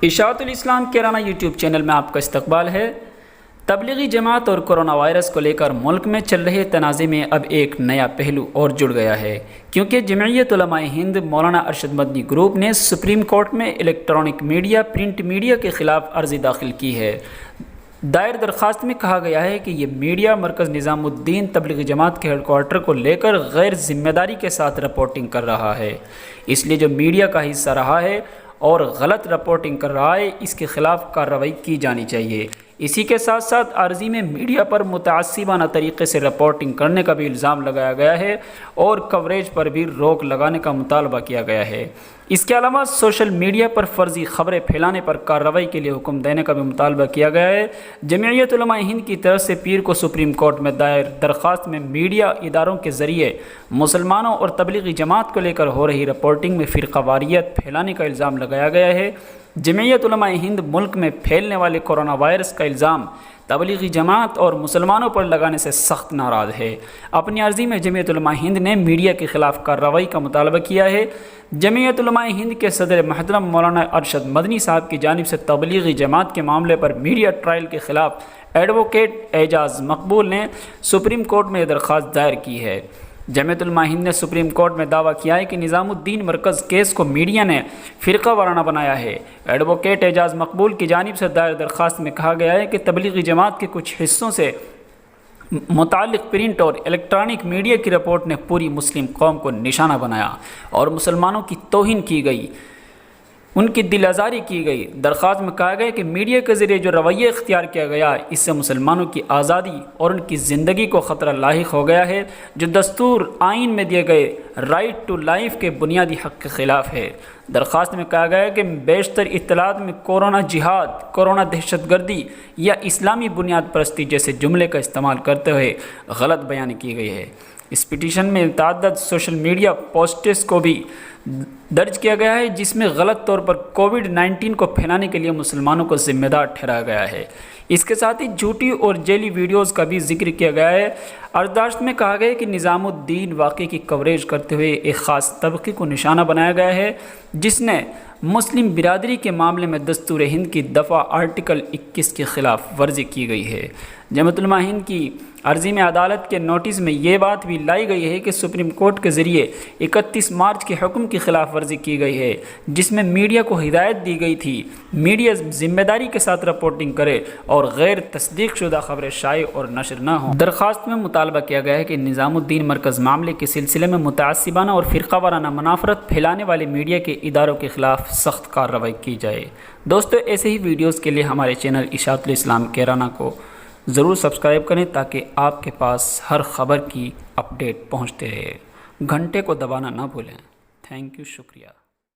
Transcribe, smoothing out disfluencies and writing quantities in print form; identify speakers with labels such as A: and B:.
A: اشاعت الاسلام Kairana YouTube channel میں آپ کا استقبال ہے۔ تبلیغی جماعت اور کرونا وائرس کو لے کر ملک میں چل رہے تنازع میں اب ایک نیا پہلو اور جڑ گیا ہے، کیونکہ جمعیت علماء ہند مولانا ارشد مدنی گروپ نے سپریم کورٹ میں الیکٹرانک میڈیا، پرنٹ میڈیا کے خلاف عرضی داخل کی ہے۔ دائر درخواست میں کہا گیا ہے کہ یہ میڈیا مرکز نظام الدین تبلیغی جماعت کے ہیڈ کوارٹر کو لے کر غیر ذمہ داری کے ساتھ رپورٹنگ کر رہا ہے، اس لیے جو میڈیا کا حصہ رہا ہے اور غلط رپورٹنگ کر رہا ہے اس کے خلاف کارروائی کی جانی چاہیے۔ اسی کے ساتھ ساتھ عرضی میں میڈیا پر متعصبانہ طریقے سے رپورٹنگ کرنے کا بھی الزام لگایا گیا ہے اور کوریج پر بھی روک لگانے کا مطالبہ کیا گیا ہے۔ اس کے علاوہ سوشل میڈیا پر فرضی خبریں پھیلانے پر کارروائی کے لیے حکم دینے کا بھی مطالبہ کیا گیا ہے۔ جمعیت علماء ہند کی طرف سے پیر کو سپریم کورٹ میں دائر درخواست میں میڈیا اداروں کے ذریعے مسلمانوں اور تبلیغی جماعت کو لے کر ہو رہی رپورٹنگ میں فرقہ واریت پھیلانے کا الزام لگایا گیا ہے۔ جمعیت علماء ہند ملک میں پھیلنے والے کورونا وائرس کا الزام تبلیغی جماعت اور مسلمانوں پر لگانے سے سخت ناراض ہے۔ اپنی عرضی میں جمعیت علماء ہند نے میڈیا کے خلاف کارروائی کا مطالبہ کیا ہے۔ جمعیت علماء ہند کے صدر محترم مولانا ارشد مدنی صاحب کی جانب سے تبلیغی جماعت کے معاملے پر میڈیا ٹرائل کے خلاف ایڈوکیٹ اعجاز مقبول نے سپریم کورٹ میں یہ درخواست دائر کی ہے۔ جمعیت علماء ہند نے سپریم کورٹ میں دعویٰ کیا ہے کہ نظام الدین مرکز کیس کو میڈیا نے فرقہ وارانہ بنایا ہے۔ ایڈوکیٹ اعجاز مقبول کی جانب سے دائر درخواست میں کہا گیا ہے کہ تبلیغی جماعت کے کچھ حصوں سے متعلق پرنٹ اور الیکٹرانک میڈیا کی رپورٹ نے پوری مسلم قوم کو نشانہ بنایا اور مسلمانوں کی توہین کی گئی، ان کی دل آزاری کی گئی۔ درخواست میں کہا گیا کہ میڈیا کے ذریعے جو رویہ اختیار کیا گیا اس سے مسلمانوں کی آزادی اور ان کی زندگی کو خطرہ لاحق ہو گیا ہے، جو دستور آئین میں دیے گئے رائٹ ٹو لائف کے بنیادی حق کے خلاف ہے۔ درخواست میں کہا گیا ہے کہ بیشتر اطلاعات میں کورونا جہاد، کورونا دہشت گردی یا اسلامی بنیاد پرستی جیسے جملے کا استعمال کرتے ہوئے غلط بیان کی گئی ہے۔ اس پٹیشن میں متعدد سوشل میڈیا پوسٹس کو بھی درج کیا گیا ہے جس میں غلط طور پر کووڈ-19 کو پھیلانے کے لیے مسلمانوں کو ذمہ دار ٹھہرایا گیا ہے۔ اس کے ساتھ ہی جھوٹی اور جعلی ویڈیوز کا بھی ذکر کیا گیا ہے۔ عرضداشت میں کہا گیا ہے کہ نظام الدین واقعے کی کوریج کرتے ہوئے ایک خاص طبقے کو نشانہ بنایا گیا ہے جس نے مسلم برادری کے معاملے میں دستور ہند کی دفعہ آرٹیکل 21 کی خلاف ورزی کی گئی ہے۔ جمعیت علماء ہند کی عرضی میں عدالت کے نوٹس میں یہ بات بھی لائی گئی ہے کہ سپریم کورٹ کے ذریعے 31 مارچ کے حکم کی خلاف ورزی کی گئی ہے جس میں میڈیا کو ہدایت دی گئی تھی میڈیا ذمہ داری کے ساتھ رپورٹنگ کرے اور غیر تصدیق شدہ خبریں شائع اور نشر نہ ہوں۔ درخواست میں مطالبہ کیا گیا ہے کہ نظام الدین مرکز معاملے کے سلسلے میں متعصبانہ اور فرقہ وارانہ منافرت پھیلانے والے میڈیا کے اداروں کے خلاف سخت کارروائی کی جائے۔ دوستو، ایسے ہی ویڈیوز کے لیے ہمارے چینل اشاعت الاسلام کیرانہ کو ضرور سبسکرائب کریں تاکہ آپ کے پاس ہر خبر کی اپڈیٹ پہنچتے رہے۔ گھنٹے کو دبانا نہ بھولیں۔ تھینک یو، شکریہ۔